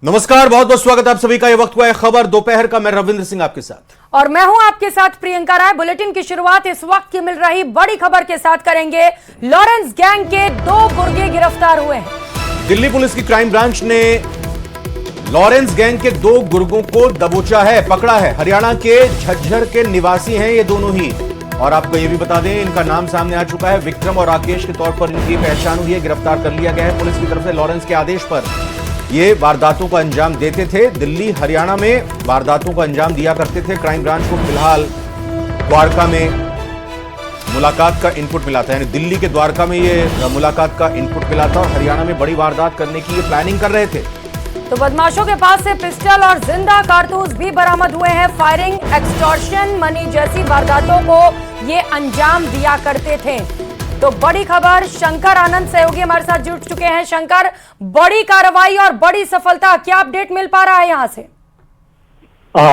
नमस्कार, बहुत बहुत स्वागत है आप सभी का। ये वक्त हुआ है खबर दोपहर का। मैं रविंद्र सिंह आपके साथ और मैं हूं आपके साथ प्रियंका राय। बुलेटिन की शुरुआत इस वक्त की मिल रही बड़ी खबर के साथ करेंगे। लॉरेंस गैंग के 2 गुर्गे गिरफ्तार हुए हैं। दिल्ली पुलिस की क्राइम ब्रांच ने लॉरेंस गैंग के 2 गुर्गों को दबोचा है, पकड़ा है। हरियाणा के झज्जर के निवासी हैं ये दोनों ही। और आपको ये भी बता दें, इनका नाम सामने आ चुका है। विक्रम और राकेश के तौर पर इनकी पहचान हुई है, गिरफ्तार कर लिया गया है पुलिस की तरफ से। लॉरेंस के आदेश पर ये वारदातों को अंजाम देते थे। दिल्ली हरियाणा में वारदातों को अंजाम दिया करते थे। क्राइम ब्रांच को फिलहाल द्वारका में मुलाकात का इनपुट मिला था, यानी दिल्ली के द्वारका में ये मुलाकात का इनपुट मिला था और हरियाणा में बड़ी वारदात करने की ये प्लानिंग कर रहे थे। तो बदमाशों के पास से पिस्टल और जिंदा कारतूस भी बरामद हुए हैं। फायरिंग, एक्सटॉर्शन मनी जैसी वारदातों को ये अंजाम दिया करते थे। तो बड़ी खबर, शंकर आनंद सहयोगी हमारे साथ जुड़ चुके हैं। शंकर, बड़ी कार्रवाई और बड़ी सफलता, क्या अपडेट मिल पा रहा है यहां से?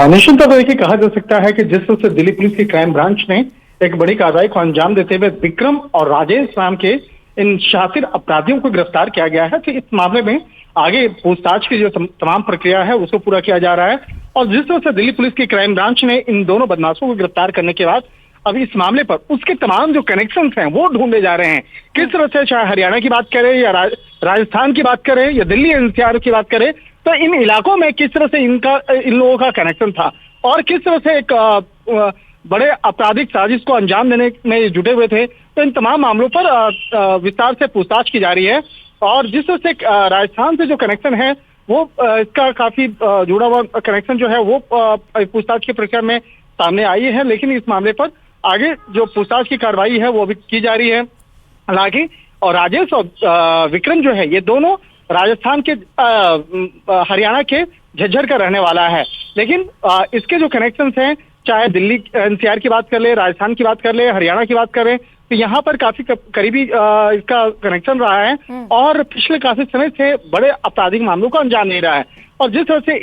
निश्चित तौर पर कहा जा सकता है कि जिस तरह से दिल्ली पुलिस की क्राइम ब्रांच ने एक बड़ी कार्रवाई को अंजाम देते हुए विक्रम और राजेश नाम के इन शातिर अपराधियों को गिरफ्तार किया गया है, तो इस मामले में आगे पूछताछ की जो तमाम प्रक्रिया है उसको पूरा किया जा रहा है। और जिस तरह से दिल्ली पुलिस की क्राइम ब्रांच ने इन दोनों बदमाशों को गिरफ्तार करने के बाद अब इस मामले पर उसके तमाम जो कनेक्शंस हैं वो ढूंढे जा रहे हैं। किस तरह से, चाहे हरियाणा की बात करें या राजस्थान की बात करें या दिल्ली एनसीआर की बात करें, तो इन इलाकों में किस तरह से इन लोगों का कनेक्शन था और किस तरह से एक बड़े आपराधिक साजिश को अंजाम देने में जुटे हुए थे। तो इन तमाम मामलों पर विस्तार से पूछताछ की जा रही है। और जिस तरह से राजस्थान से जो कनेक्शन है वो इसका काफी जुड़ा हुआ कनेक्शन जो है वो पूछताछ की प्रक्रिया में सामने आई है। लेकिन इस मामले पर आगे जो पूछताछ की कार्रवाई है वो भी की जा रही है हालांकि। और राजेश और विक्रम जो है ये दोनों राजस्थान के हरियाणा के झज्जर का रहने वाला है। लेकिन इसके जो कनेक्शंस हैं, चाहे दिल्ली एनसीआर की बात कर ले, राजस्थान की बात कर ले, हरियाणा की बात करें, तो यहाँ पर काफी करीबी इसका कनेक्शन रहा है और पिछले काफी समय से बड़े आपराधिक मामलों को अंजाम दे रहा है। और जिस तरह से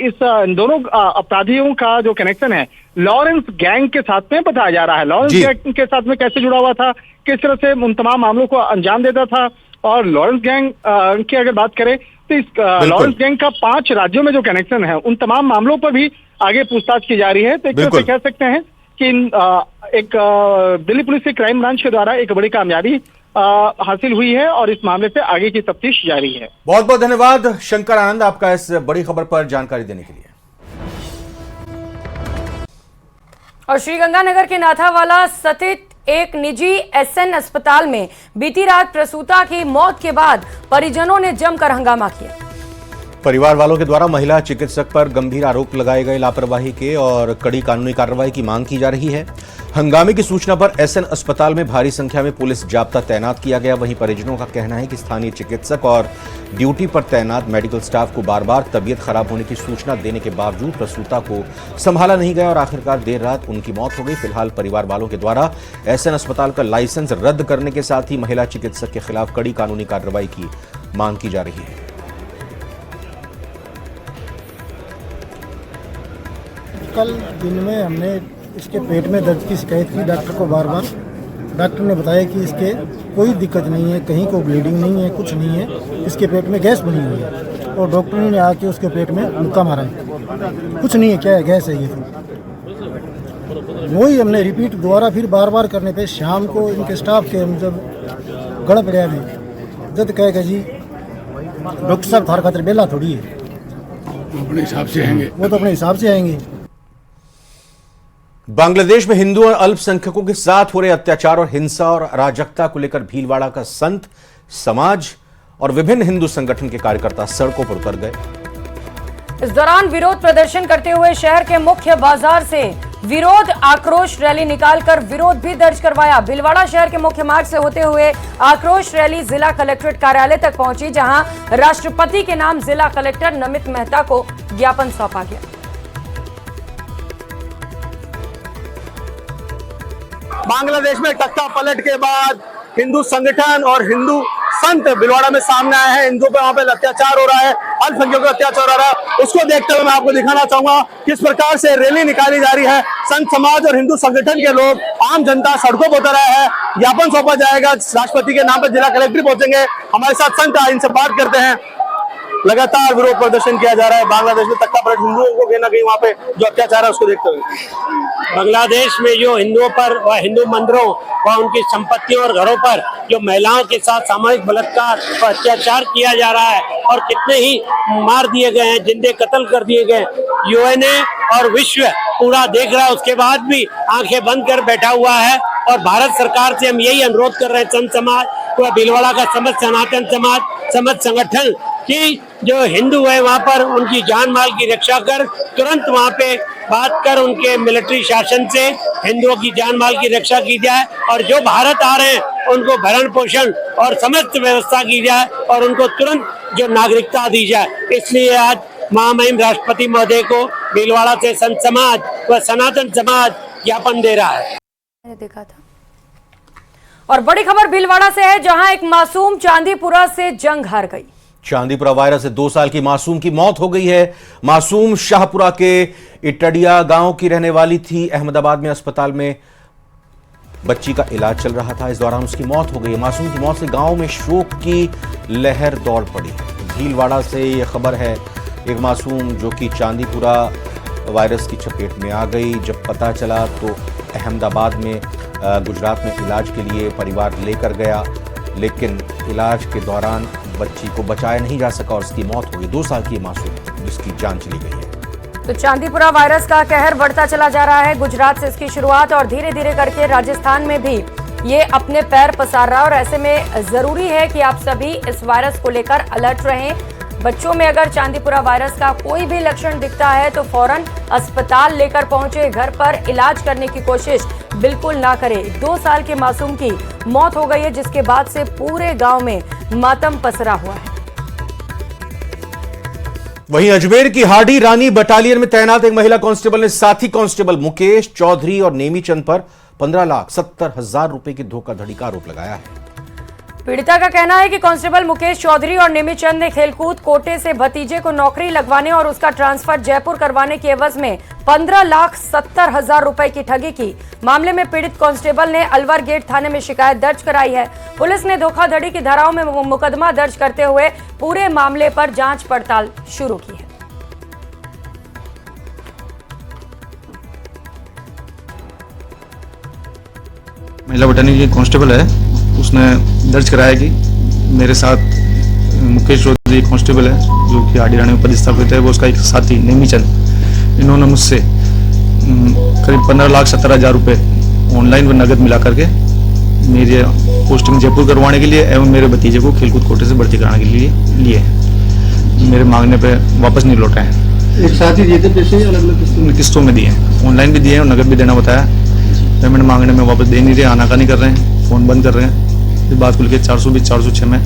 इन दोनों अपराधियों का जो कनेक्शन है लॉरेंस गैंग के साथ में बताया जा रहा है। लॉरेंस गैंग के साथ में कैसे जुड़ा हुआ था, किस तरह से उन तमाम मामलों को अंजाम देता था। और लॉरेंस गैंग की अगर बात करें तो इस लॉरेंस गैंग का 5 राज्यों में जो कनेक्शन है उन तमाम मामलों पर भी आगे पूछताछ की जा रही है। तो एक तरह से कह सकते हैं कि एक दिल्ली पुलिस की क्राइम ब्रांच के द्वारा एक बड़ी कामयाबी हासिल हुई है और इस मामले से आगे की तफ्तीश जारी है। बहुत बहुत धन्यवाद शंकर आनंद आपका इस बड़ी खबर पर जानकारी देने के लिए। और श्रीगंगानगर के नाथावाला स्थित एक निजी एसएन अस्पताल में बीती रात प्रसूता की मौत के बाद परिजनों ने जमकर हंगामा किया। परिवार वालों के द्वारा महिला चिकित्सक पर गंभीर आरोप लगाए गए लापरवाही के और कड़ी कानूनी कार्रवाई की मांग की जा रही है। हंगामे की सूचना पर एसएन अस्पताल में भारी संख्या में पुलिस जाब्ता तैनात किया गया। वहीं परिजनों का कहना है कि स्थानीय चिकित्सक और ड्यूटी पर तैनात मेडिकल स्टाफ को बार बार तबीयत खराब होने की सूचना देने के बावजूद प्रसूता को संभाला नहीं गया और आखिरकार देर रात उनकी मौत हो गई। फिलहाल परिवार वालों के द्वारा एसएन अस्पताल का लाइसेंस रद्द करने के साथ ही महिला चिकित्सक के खिलाफ कड़ी कानूनी कार्रवाई की मांग की जा रही है। कल दिन में हमने इसके पेट में दर्द की शिकायत की डॉक्टर को बार बार। डॉक्टर ने बताया कि इसके कोई दिक्कत नहीं है, कहीं को ब्लीडिंग नहीं है, कुछ नहीं है, इसके पेट में गैस बनी हुई है। और डॉक्टर ने आके उसके पेट में मुक्का मारा है, कुछ नहीं है, क्या है, गैस है ये। तो वही हमने रिपीट दोबारा फिर बार बार करने पे शाम को इनके स्टाफ के हम जब गड़ पड़ा में जब कहेगा जी डॉक्टर साहब थार खातर बेला थोड़ी है, अपने हिसाब से आएंगे, वो तो अपने हिसाब से आएंगे। बांग्लादेश में हिंदू और अल्पसंख्यकों के साथ हो रहे अत्याचार और हिंसा और अराजकता को लेकर भीलवाड़ा का संत समाज और विभिन्न हिंदू संगठन के कार्यकर्ता सड़कों पर उतर गए। इस दौरान विरोध प्रदर्शन करते हुए शहर के मुख्य बाजार से विरोध आक्रोश रैली निकालकर विरोध भी दर्ज करवाया। भीलवाड़ा शहर के मुख्य मार्ग से होते हुए आक्रोश रैली जिला कलेक्ट्रेट कार्यालय तक पहुंची, जहां राष्ट्रपति के नाम जिला कलेक्टर नमित मेहता को ज्ञापन सौंपा गया। बांग्लादेश में टक्का पलट के बाद हिंदू संगठन और हिंदू संत भीलवाड़ा में सामने आए हैं। हिंदुओं पे वहां पे अत्याचार हो रहा है, अल्पसंख्यकों पर अत्याचार हो रहा है, उसको देखते हुए मैं आपको दिखाना चाहूंगा किस प्रकार से रैली निकाली जा रही है। संत समाज और हिंदू संगठन के लोग, आम जनता सड़कों पर उतर रहे हैं। ज्ञापन सौंपा जाएगा राष्ट्रपति के नाम पर, जिला कलेक्टर पहुंचेंगे। हमारे साथ संत इनसे बात करते हैं। लगातार विरोध प्रदर्शन किया जा रहा है। बांग्लादेश में तख्ता पलट हिंदुओं को कहीं ना कहीं वहाँ पे जो अत्याचार है उसको देखते हुए बांग्लादेश में जो हिंदुओं पर व हिंदू मंदिरों व उनकी संपत्तियों और घरों पर जो महिलाओं के साथ सामूहिक बलात्कार व अत्याचार किया जा रहा है और कितने ही मार दिए गए हैं, जिंदे कत्ल कर दिए गए, यूएनए और विश्व पूरा देख रहा है, उसके बाद भी आंखें बंद कर बैठा हुआ है। और भारत सरकार से हम यही अनुरोध कर रहे हैं, संत समाज व भीलवाड़ा का समस्त सनातन समाज, समस्त संगठन कि जो हिंदू है वहाँ पर उनकी जान माल की रक्षा कर, तुरंत वहाँ पे बात कर उनके मिलिट्री शासन से हिंदुओं की जान माल की रक्षा की जाए और जो भारत आ रहे हैं उनको भरण पोषण और समस्त व्यवस्था की जाए और उनको तुरंत जो नागरिकता दी जाए। इसलिए आज महामहिम राष्ट्रपति महोदय को भीलवाड़ा से संत समाज व सनातन समाज ज्ञापन दे रहा है। मैंने देखा था। और बड़ी खबर भीलवाड़ा से है, जहां एक मासूम चांदीपुरा से जंग हार गई। चांदीपुरा वायरस से 2 साल की मासूम की मौत हो गई है। मासूम शाहपुरा के इटडिया गांव की रहने वाली थी। अहमदाबाद में अस्पताल में बच्ची का इलाज चल रहा था, इस दौरान उसकी मौत हो गई है। मासूम की मौत से गांव में शोक की लहर दौड़ पड़ी है। भीलवाड़ा से यह खबर है, एक मासूम जो कि चांदीपुरा वायरस की चपेट में आ गई। जब पता चला तो अहमदाबाद में गुजरात में इलाज के लिए परिवार लेकर गया, लेकिन इलाज के दौरान बच्ची को बचाया नहीं जा सका और उसकी मौत हो गई। 2 साल की मासूम जिसकी जान चली गई है। तो चांदीपुरा वायरस का कहर बढ़ता चला जा रहा है। गुजरात से इसकी शुरुआत और धीरे धीरे करके राजस्थान में भी ये अपने पैर पसार रहा है और ऐसे में जरूरी है कि आप सभी इस वायरस को लेकर अलर्ट रहें। बच्चों में अगर चांदीपुरा वायरस का कोई भी लक्षण दिखता है तो फौरन अस्पताल लेकर पहुंचे, घर पर इलाज करने की कोशिश बिल्कुल ना करें। 2 साल के मासूम की मौत हो गई है, जिसके बाद से पूरे गांव में मातम पसरा हुआ है। वहीं अजमेर की हाडी रानी बटालियन में तैनात एक महिला कांस्टेबल ने साथी कांस्टेबल मुकेश चौधरी और नेमीचंद पर 15,70,000 रुपए की धोखाधड़ी का आरोप लगाया है। पीड़िता का कहना है कि कांस्टेबल मुकेश चौधरी और नेमीचंद ने खेलकूद कोटे से भतीजे को नौकरी लगवाने और उसका ट्रांसफर जयपुर करवाने की एवज में 15,70,000 रुपए की ठगी की। मामले में पीड़ित कांस्टेबल ने अलवर गेट थाने में शिकायत दर्ज कराई है। पुलिस ने धोखाधड़ी की धाराओं में मुकदमा दर्ज करते हुए पूरे मामले पर जांच पड़ताल शुरू की है। महिला बटालियन की कांस्टेबल है, उसने दर्ज कराया कि मेरे साथ मुकेश चौधरी कांस्टेबल है जो कि हाडी रानी में पदस्थापित है, वो उसका एक साथी नेमीचंद, इन्होंने मुझसे करीब 15,70,000 रुपये ऑनलाइन व नगद मिला करके मेरी पोस्टिंग जयपुर करवाने के लिए एवं मेरे भतीजे को खेलकूद कोटे से भर्ती कराने के लिए लिए हैं। मेरे मांगने पे वापस नहीं लौटा है। एक साथ ही दिए थे पैसे, अलग अलग किस्तों में दिए हैं, ऑनलाइन भी दिए हैं और नगद भी देना बताया। पेमेंट मांगने में वापस दे नहीं रहे, आनाकानी कर रहे हैं, फोन बंद कर रहे हैं। ये बात खुल के 420 406 में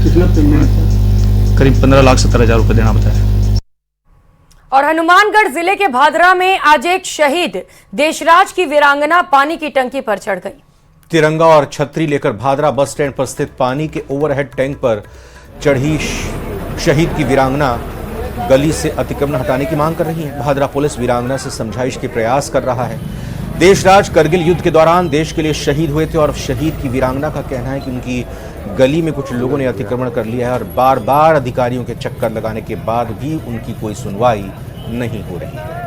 कितना पेमेंट? करीब 15,70,000 रुपये देना बताया। और हनुमानगढ़ जिले के भादरा में आज एक शहीद देशराज की वीरांगना पानी की टंकी पर चढ़ गई। तिरंगा और छतरी लेकर भादरा बस स्टैंड पर स्थित पानी के ओवरहेड टैंक पर चढ़ी शहीद की वीरांगना गली से अतिक्रमण हटाने की मांग कर रही है। भादरा पुलिस वीरांगना से समझाइश के प्रयास कर रहा है। देशराज करगिल युद्ध के दौरान देश के लिए शहीद हुए थे और शहीद की वीरांगना का कहना है कि उनकी गली में कुछ लोगों ने अतिक्रमण कर लिया है और बार बार अधिकारियों के चक्कर लगाने के बाद भी उनकी कोई सुनवाई नहीं हो रही है।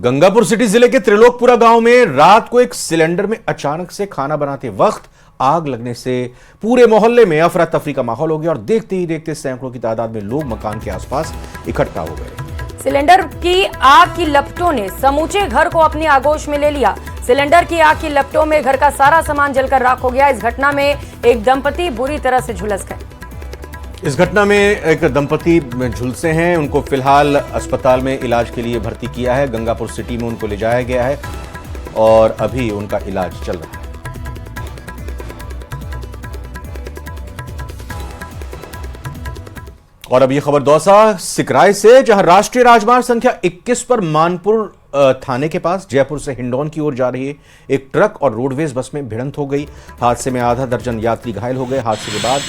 गंगापुर सिटी जिले के त्रिलोकपुरा गांव में रात को एक सिलेंडर में अचानक से खाना बनाते वक्त आग लगने से पूरे मोहल्ले में अफरा तफरी का माहौल हो गया और देखते ही देखते सैकड़ों की तादाद में लोग मकान के आसपास इकट्ठा हो गए। सिलेंडर की आग की लपटों ने समूचे घर को अपनी आगोश में ले लिया। सिलेंडर की आग की लपटों में घर का सारा सामान जलकर राख हो गया। इस घटना में एक दंपति बुरी तरह से झुलस गए। इस घटना में एक दंपति झुलसे हैं, उनको फिलहाल अस्पताल में इलाज के लिए भर्ती किया है। गंगापुर सिटी में उनको ले जाया गया है और अभी उनका इलाज चल रहा है। और अब ये खबर दौसा सिकराय से, जहां राष्ट्रीय राजमार्ग संख्या 21 पर मानपुर थाने के पास जयपुर से हिंडौन की ओर जा रही एक ट्रक और रोडवेज बस में भिड़ंत हो गई। हादसे में आधा दर्जन यात्री घायल हो गए। हादसे के बाद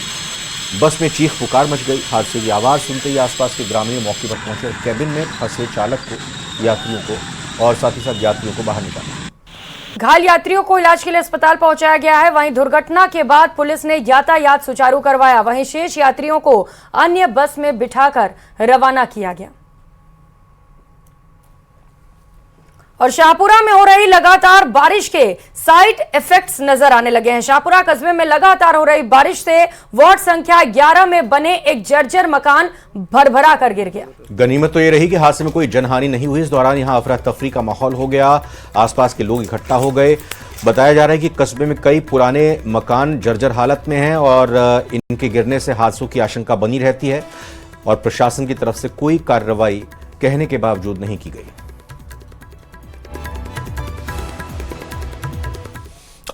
बस में चीख पुकार मच गई। हादसे की आवाज सुनते ही आसपास के ग्रामीण मौके पर पहुंचे और कैबिन में फंसे चालक को, यात्रियों को और साथ ही साथ यात्रियों को बाहर निकाला। घायल यात्रियों को इलाज के लिए अस्पताल पहुंचाया गया है। वहीं दुर्घटना के बाद पुलिस ने यातायात सुचारू करवाया। वहीं शेष यात्रियों को अन्य बस में बिठाकर रवाना किया गया। और शाहपुरा में हो रही लगातार बारिश के साइड इफेक्ट्स नजर आने लगे हैं। शाहपुरा कस्बे में लगातार हो रही बारिश से वार्ड संख्या 11 में बने एक जर्जर मकान भरभरा कर गिर गया। गनीमत तो ये रही कि हादसे में कोई जनहानि नहीं हुई। इस दौरान यहां अफरा तफरी का माहौल हो गया, आसपास के लोग इकट्ठा हो गए। बताया जा रहा है कि कस्बे में कई पुराने मकान जर्जर हालत में हैं और इनके गिरने से हादसों की आशंका बनी रहती है और प्रशासन की तरफ से कोई कार्रवाई कहने के बावजूद नहीं की गई।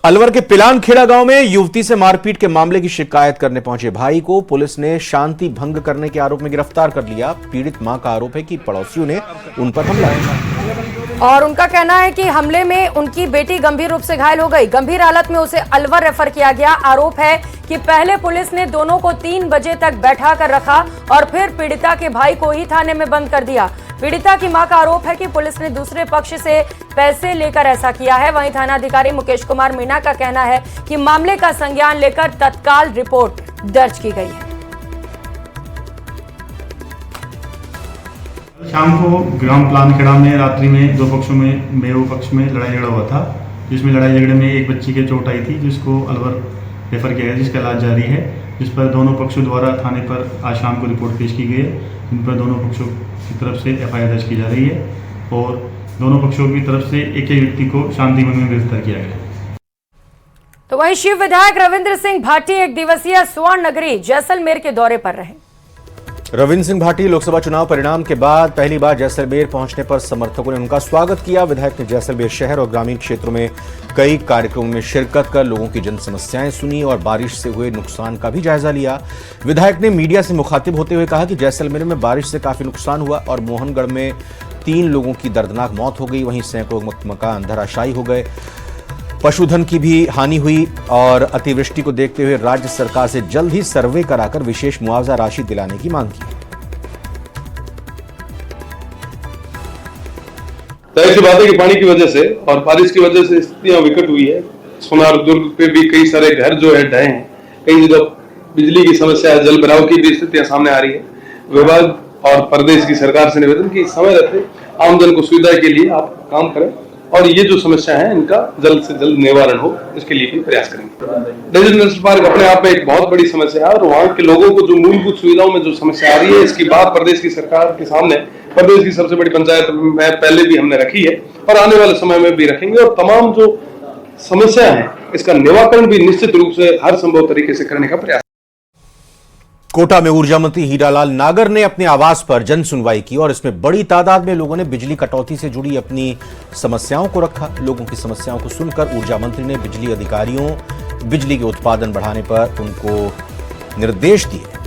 अलवर के पिलानखेड़ा गांव में युवती से मारपीट के मामले की शिकायत करने पहुंचे भाई को पुलिस ने शांति भंग करने के आरोप में गिरफ्तार कर लिया। पीड़ित मां का आरोप है कि पड़ोसियों ने उन पर हमला किया और उनका कहना है कि हमले में उनकी बेटी गंभीर रूप से घायल हो गई। गंभीर हालत में उसे अलवर रेफर किया गया। आरोप है कि पहले पुलिस ने दोनों को 3 बजे तक बैठा कर रखा और फिर पीड़िता के भाई को ही थाने में बंद कर दिया। पीड़िता की मां का आरोप है कि पुलिस ने दूसरे पक्ष से पैसे लेकर ऐसा किया है। वहीं थानाधिकारी मुकेश कुमार मीणा का कहना है कि मामले का संज्ञान लेकर तत्काल रिपोर्ट दर्ज की गई है। शाम को ग्राम पिलानखेड़ा में रात्रि में दो पक्षों में मेरे पक्ष में लड़ाई झगड़ा हुआ था, जिसमें लड़ाई झगड़े में एक बच्ची के चोट आई थी, जिसको अलवर रेफर किया गया, जिसका इलाज जारी है। जिस पर दोनों पक्षों द्वारा थाने पर आज शाम को रिपोर्ट पेश की गई है। इन पर दोनों पक्षों की तरफ से FIR दर्ज की जा रही है और दोनों पक्षों की तरफ से एक व्यक्ति को शांति भंग में गिरफ्तार किया गया। तो वहीं शिव विधायक रविंद्र सिंह भाटी 1 दिवसीय स्वर्ण नगरी जैसलमेर के दौरे पर रहे। रविंद्र सिंह भाटी लोकसभा चुनाव परिणाम के बाद पहली बार जैसलमेर पहुंचने पर समर्थकों ने उनका स्वागत किया। विधायक ने जैसलमेर शहर और ग्रामीण क्षेत्रों में कई कार्यक्रमों में शिरकत कर लोगों की जन समस्याएं सुनी और बारिश से हुए नुकसान का भी जायजा लिया। विधायक ने मीडिया से मुखातिब होते हुए कहा कि जैसलमेर में बारिश से काफी नुकसान हुआ और मोहनगढ़ में 3 लोगों की दर्दनाक मौत हो गई। वहीं सैकड़ों मकान धराशायी हो गए, पशुधन की भी हानि हुई और अतिवृष्टि को देखते हुए राज्य सरकार से जल्द ही सर्वे कराकर विशेष मुआवजा राशि दिलाने की मांग की। जाहिर सी बात है कि पानी की वजह से और बारिश की वजह से स्थितियां विकट हुई है। सोनार दुर्ग पे भी कई सारे घर जो है ढहे हैं, कई जगह बिजली की समस्या है, जल भराव की भी स्थितियां सामने आ रही है। विभाग और प्रदेश की सरकार से निवेदन कि समय रहते आमजन को सुविधा के लिए आप काम करें और ये जो समस्या है इनका जल्द से जल्द निवारण हो, इसके लिए भी प्रयास करेंगे। डेजर्ट नेशनल पार्क अपने आप में एक बहुत बड़ी समस्या है और वहाँ के लोगों को जो मूलभूत सुविधाओं में जो समस्या आ रही है, इसकी बात प्रदेश की सरकार के सामने, प्रदेश की सबसे बड़ी पंचायत में पहले भी हमने रखी है और आने वाले समय में भी रखेंगे और तमाम जो समस्या है इसका निवारण भी निश्चित रूप से हर संभव तरीके से करने का प्रयास। कोटा में ऊर्जा मंत्री हीरालाल नागर ने अपने आवास पर जन सुनवाई की और इसमें बड़ी तादाद में लोगों ने बिजली कटौती से जुड़ी अपनी समस्याओं को रखा। लोगों की समस्याओं को सुनकर ऊर्जा मंत्री ने बिजली अधिकारियों बिजली के उत्पादन बढ़ाने पर उनको निर्देश दिए।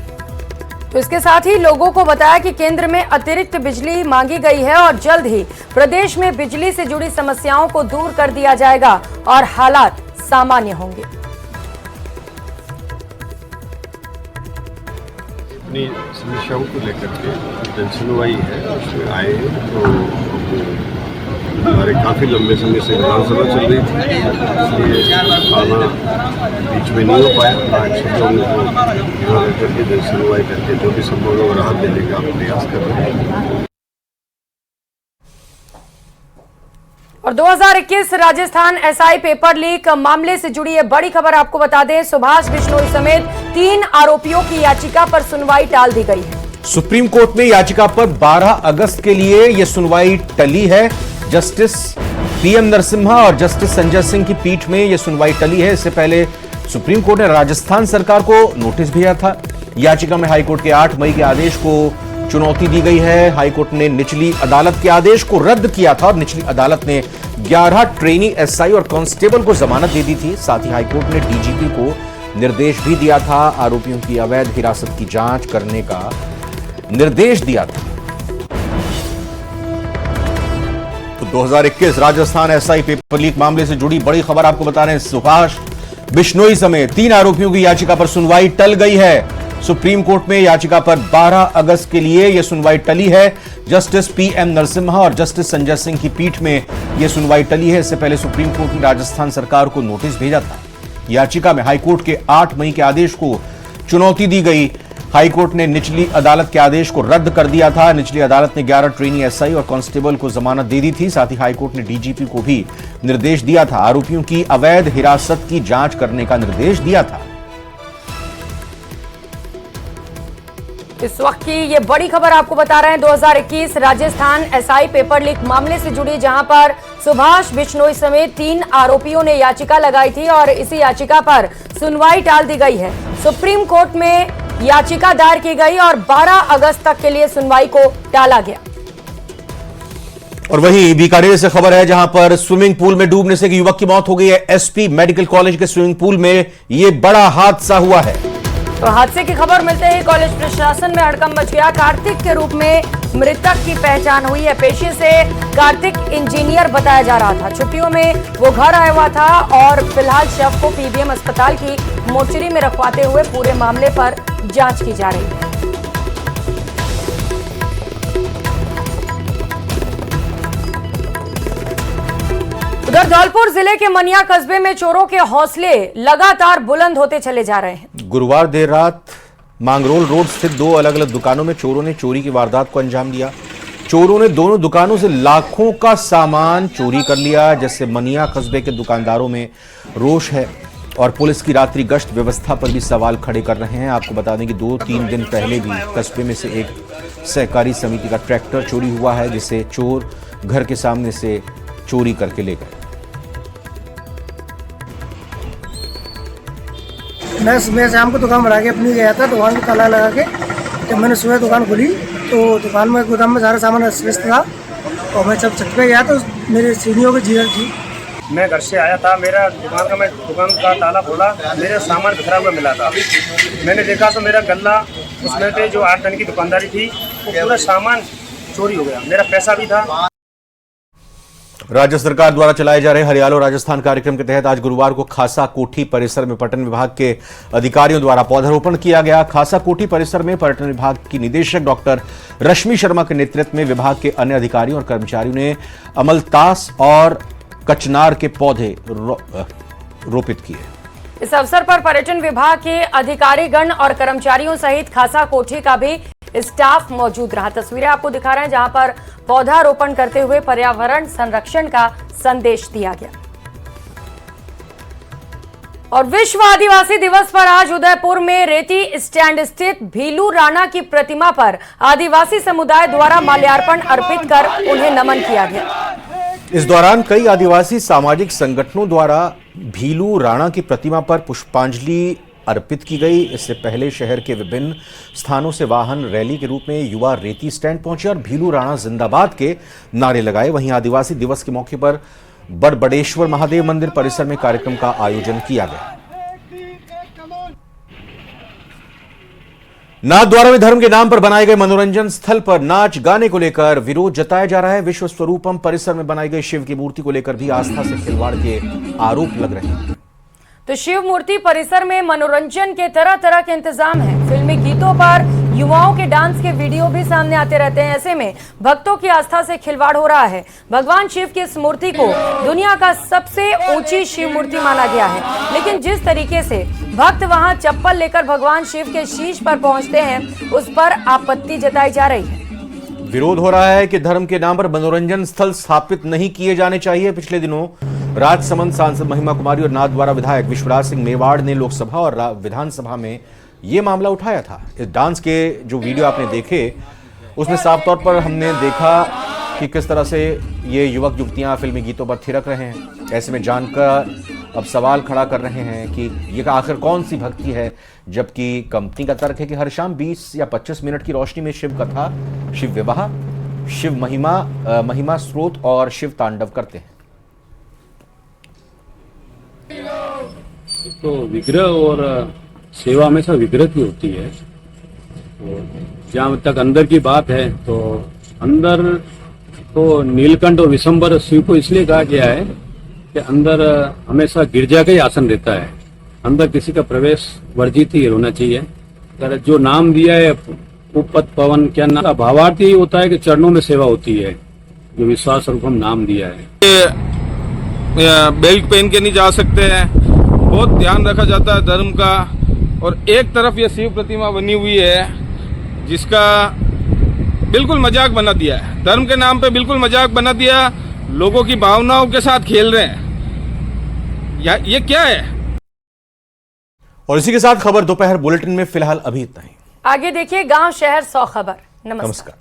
तो इसके साथ ही लोगों को बताया कि केंद्र में अतिरिक्त बिजली मांगी गई है और जल्द ही प्रदेश में बिजली से जुड़ी समस्याओं को दूर कर दिया जाएगा और हालात सामान्य होंगे। अपनी समस्याओं को लेकर के जन सुनवाई है, उसमें आए तो हमारे काफ़ी लंबे समय से विधानसभा चल रही थी, इसलिए आना बीच में नहीं हो पाया। आज सब लोगों को यहाँ करके जन सुनवाई करके जो भी संभव हो राहत देने का प्रयास कर रहे हैं। और 2021 राजस्थान SI पेपर लीक मामले से जुड़ी ये बड़ी खबर आपको बता दें। सुभाष बिश्नोई समेत 3 आरोपियों की याचिका पर सुनवाई टाल दी गई है। सुप्रीम कोर्ट में याचिका पर 12 अगस्त के लिए यह सुनवाई टली है। जस्टिस PM नरसिम्हा और जस्टिस संजय सिंह की पीठ में यह सुनवाई टली है। इससे पहले सुप्रीम कोर्ट ने राजस्थान सरकार को नोटिस भेजा था। याचिका में हाईकोर्ट के 8 मई के आदेश को चुनौती दी गई है। हाईकोर्ट ने निचली अदालत के आदेश को रद्द किया था और निचली अदालत ने 11 ट्रेनी SI और कांस्टेबल को जमानत दे दी थी। साथ ही हाईकोर्ट ने DGP को निर्देश भी दिया था, आरोपियों की अवैध हिरासत की जांच करने का निर्देश दिया था। तो 2021 राजस्थान SI पेपर लीक मामले से जुड़ी बड़ी खबर आपको बता रहे हैं। सुभाष बिश्नोई समेत 3 आरोपियों की याचिका पर सुनवाई टल गई है। सुप्रीम कोर्ट में याचिका पर 12 अगस्त के लिए यह सुनवाई टली है। जस्टिस पीएम नरसिम्हा और जस्टिस संजय सिंह की पीठ में यह सुनवाई टली है। इससे पहले सुप्रीम कोर्ट ने राजस्थान सरकार को नोटिस भेजा था। याचिका में हाईकोर्ट के 8 मई के आदेश को चुनौती दी गई। हाईकोर्ट ने निचली अदालत के आदेश को रद्द कर दिया था। निचली अदालत ने 11 ट्रेनी एसआई और कांस्टेबल को जमानत दे दी थी। साथ ही हाईकोर्ट ने डीजीपी को भी निर्देश दिया था, आरोपियों की अवैध हिरासत की जांच करने का निर्देश दिया था। इस वक्त की ये बड़ी खबर आपको बता रहे हैं 2021 राजस्थान एसआई पेपर लीक मामले से जुड़ी, जहां पर सुभाष बिश्नोई समेत 3 आरोपियों ने याचिका लगाई थी और इसी याचिका पर सुनवाई टाल दी गई है। सुप्रीम कोर्ट में याचिका दायर की गई और 12 अगस्त तक के लिए सुनवाई को टाला गया। और वहीं बीकानेर से खबर है, जहां पर स्विमिंग पूल में डूबने से एक युवक की मौत हो गई है। एसपी मेडिकल कॉलेज के स्विमिंग पूल में यह बड़ा हादसा हुआ है। तो हादसे की खबर मिलते ही कॉलेज प्रशासन में हड़कंप मच गया। कार्तिक के रूप में मृतक की पहचान हुई है। पेशे से कार्तिक इंजीनियर बताया जा रहा था। छुट्टियों में वो घर आया हुआ था और फिलहाल शव को पीबीएम अस्पताल की मोर्चरी में रखवाते हुए पूरे मामले पर जांच की जा रही है। उधर धौलपुर जिले के मनिया कस्बे में चोरों के हौसले लगातार बुलंद होते चले जा रहे हैं। गुरुवार देर रात मांगरोल रोड स्थित 2 अलग अलग दुकानों में चोरों ने चोरी की वारदात को अंजाम दिया। चोरों ने दोनों दुकानों से लाखों का सामान चोरी कर लिया, जिससे मनिया कस्बे के दुकानदारों में रोष है और पुलिस की रात्रि गश्त व्यवस्था पर भी सवाल खड़े कर रहे हैं। आपको बता दें कि 2-3 दिन पहले भी कस्बे में से एक सहकारी समिति का ट्रैक्टर चोरी हुआ है, जिसे चोर घर के सामने से चोरी करके ले गए। मैं सुबह शाम को दुकान बढ़ा के अपनी गया था, दुकान को ताला लगा के। जब मैंने सुबह दुकान खोली तो दुकान में गोदाम में सारा सामान अस्त था और मैं जब छत पे गया तो मेरे सीढ़ियों की जीवन थी। मैं घर से आया था, मेरा दुकान का ताला खोला, मेरा सामान बिखरा हुआ मिला था। मैंने देखा तो मेरा गल्ला उसमें थे, जो 8 टन की दुकानदारी थी, वो पूरा सामान चोरी हो गया। मेरा पैसा भी था। राज्य सरकार द्वारा चलाए जा रहे हरियालो राजस्थान कार्यक्रम के तहत आज गुरुवार को खासा कोठी परिसर में पर्यटन विभाग के अधिकारियों द्वारा पौधारोपण किया गया। खासा कोठी परिसर में पर्यटन विभाग की निदेशक डॉक्टर रश्मि शर्मा के नेतृत्व में विभाग के अन्य अधिकारियों और कर्मचारियों ने अमलतास और कचनार के पौधे रोपित किए। इस अवसर पर पर्यटन विभाग के अधिकारीगण और कर्मचारियों सहित खासा कोठी का भी स्टाफ मौजूद रहा। तस्वीरें आपको दिखा रहे हैं, जहां पर पौधारोपण करते हुए पर्यावरण संरक्षण का संदेश दिया गया। और विश्व आदिवासी दिवस पर आज उदयपुर में रेती स्टैंड स्थित भीलू राणा की प्रतिमा पर आदिवासी समुदाय द्वारा माल्यार्पण अर्पित कर उन्हें नमन किया गया। इस दौरान कई आदिवासी सामाजिक संगठनों द्वारा भीलू राणा की प्रतिमा पर पुष्पांजलि अर्पित की गई। इससे पहले शहर के विभिन्न स्थानों से वाहन रैली के रूप में युवा रेती स्टैंड पहुंचे और भीलू राणा जिंदाबाद के नारे लगाए। वहीं आदिवासी दिवस के मौके पर बड़बड़ेश्वर महादेव मंदिर परिसर में कार्यक्रम का आयोजन किया गया। नाथद्वारा में धर्म के नाम पर बनाए गए मनोरंजन स्थल पर नाच गाने को लेकर विरोध जताया जा रहा है। विश्व स्वरूपम परिसर में बनाई गई शिव की मूर्ति को लेकर भी आस्था से खिलवाड़ के आरोप लग रहे हैं। तो शिव मूर्ति परिसर में मनोरंजन के तरह तरह के इंतजाम हैं। फिल्मी गीतों पर युवाओं के डांस के वीडियो भी सामने आते रहते हैं। ऐसे में भक्तों की आस्था से खिलवाड़ हो रहा है। भगवान शिव की इस मूर्ति को दुनिया का सबसे ऊंची शिव मूर्ति माना गया है, लेकिन जिस तरीके से भक्त वहां चप्पल लेकर भगवान शिव के शीश पर पहुंचते हैं, उस पर आपत्ति जताई जा रही है। विरोध हो रहा है कि धर्म के नाम पर मनोरंजन स्थल स्थापित नहीं किए जाने चाहिए। पिछले दिनों राजसमंद सांसद महिमा कुमारी और नाथद्वारा विधायक विश्वराज सिंह मेवाड़ ने लोकसभा और विधानसभा में यह मामला उठाया था। इस डांस के जो वीडियो आपने देखे, उसमें साफ तौर पर हमने देखा कि किस तरह से ये युवक युवतियां फिल्मी गीतों पर थिरक रहे हैं। ऐसे में जानकर अब सवाल खड़ा कर रहे हैं कि ये आखिर कौन सी भक्ति है, जबकि कंपनी का तर्क है कि हर शाम 20 या 25 मिनट की रोशनी में शिव कथा, शिव विवाह, शिव महिमा स्रोत और शिव तांडव करते हैं। तो विग्रह और सेवा हमेशा विग्रह की होती है। तो जहाँ तक अंदर की बात है, तो अंदर तो नीलकंठ और विशंबर शिव को इसलिए कहा गया है कि अंदर हमेशा गिरजा का ही आसन रहता है। अंदर किसी का प्रवेश वर्जित ही होना चाहिए। कर जो नाम दिया है उपपत पवन, क्या नाम, भावार्थ यही होता है कि चरणों में सेवा होती है, जो विश्वास स्वरूप हम नाम दिया है। बेल्ट पहन के नहीं जा सकते हैं, बहुत ध्यान रखा जाता है धर्म का। और एक तरफ ये शिव प्रतिमा बनी हुई है जिसका बिल्कुल मजाक बना दिया है, धर्म के नाम पे बिल्कुल मजाक बना दिया, लोगों की भावनाओं के साथ खेल रहे हैं। ये क्या है? और इसी के साथ खबर दोपहर बुलेटिन में फिलहाल अभी इतना ही। आगे देखिए गांव शहर 100 खबर। नमस्कार।